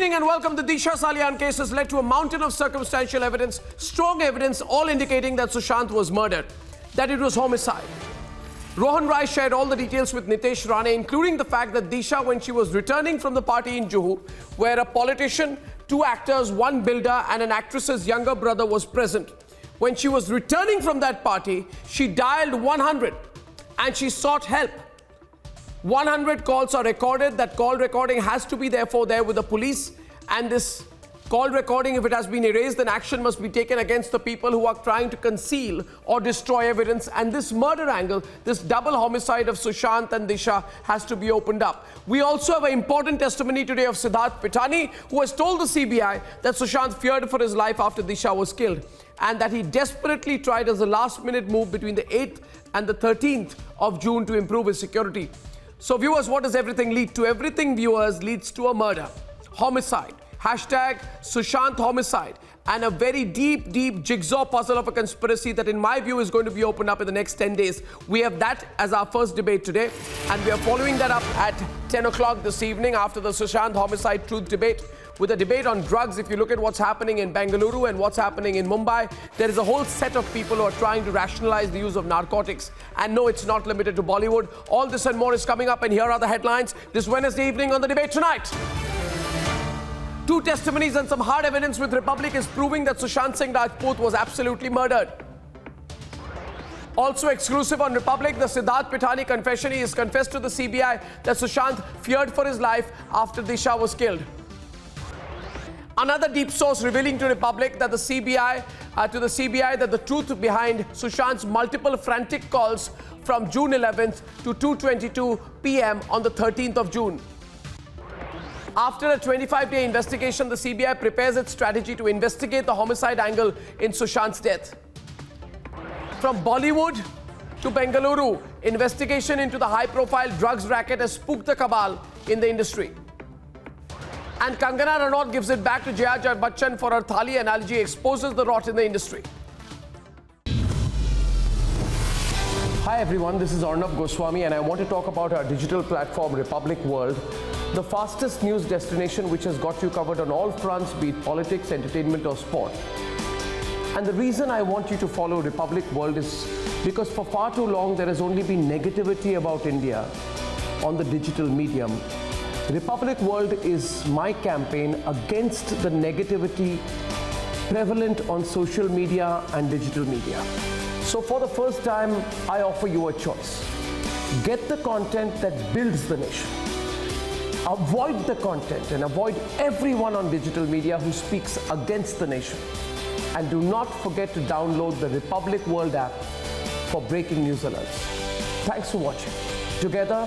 evening and welcome. The Disha Salian case has led to a mountain of circumstantial evidence, strong evidence, all indicating that Sushant was murdered, that it was homicide. Rohan Rai shared all the details with Nitesh Rane, including the fact that Disha, when she was returning from the party in Juhu, where a politician, 2 actors, 1 builder and an actress's younger brother was present, when she was returning from that party, she dialed 100 and she sought help. 100 calls are recorded. That call recording has to be therefore there with the police, and this call recording, if it has been erased, then action must be taken against the people who are trying to conceal or destroy evidence. And this murder angle, this double homicide of Sushant and Disha, has to be opened up. We also have an important testimony today of Siddharth Pitani, who has told the CBI that Sushant feared for his life after Disha was killed, and that he desperately tried as a last-minute move between the 8th and the 13th of June to improve his security. So viewers, what does everything lead to? Everything, viewers, leads to a murder, homicide, hashtag Sushant homicide, and a very deep jigsaw puzzle of a conspiracy that in my view is going to be opened up in the next 10 days. We have that as our first debate today, and we are following that up at 10 o'clock this evening after the Sushant homicide truth debate, with a debate on drugs. If you look at what's happening in Bengaluru and what's happening in Mumbai, there is a whole set of people who are trying to rationalize the use of narcotics. And no, it's not limited to Bollywood. All this and more is coming up, and here are the headlines this Wednesday evening on The Debate Tonight. 2 testimonies and some hard evidence with Republic is proving that Sushant Singh Rajput was absolutely murdered. Also exclusive on Republic, the Siddharth Pitani confession. He has confessed to the CBI that Sushant feared for his life after Disha was killed. Another deep source revealing to Republic that the CBI that the truth behind Sushant's multiple frantic calls from June 11th to 2:22 p.m. on the 13th of June. After a 25-day investigation, the CBI prepares its strategy to investigate the homicide angle in Sushant's death. From Bollywood to Bengaluru, investigation into the high-profile drugs racket has spooked the cabal in the industry. And Kangana Ranaut gives it back to Jaya Bachchan for her thali analogy, exposes the rot in the industry. Hi everyone, this is Arnab Goswami, and I want to talk about our digital platform Republic World, the fastest news destination which has got you covered on all fronts, be it politics, entertainment or sport. And the reason I want you to follow Republic World is because for far too long there has only been negativity about India on the digital medium. Republic World is my campaign against the negativity prevalent on social media and digital media. So for the first time, I offer you a choice. Get the content that builds the nation. Avoid the content and avoid everyone on digital media who speaks against the nation. And do not forget to download the Republic World app for breaking news alerts. Thanks for watching. Together,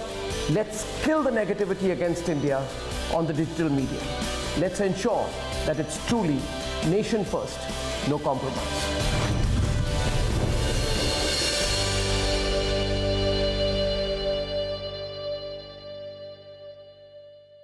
let's kill the negativity against India on the digital media. Let's ensure that it's truly nation first, no compromise.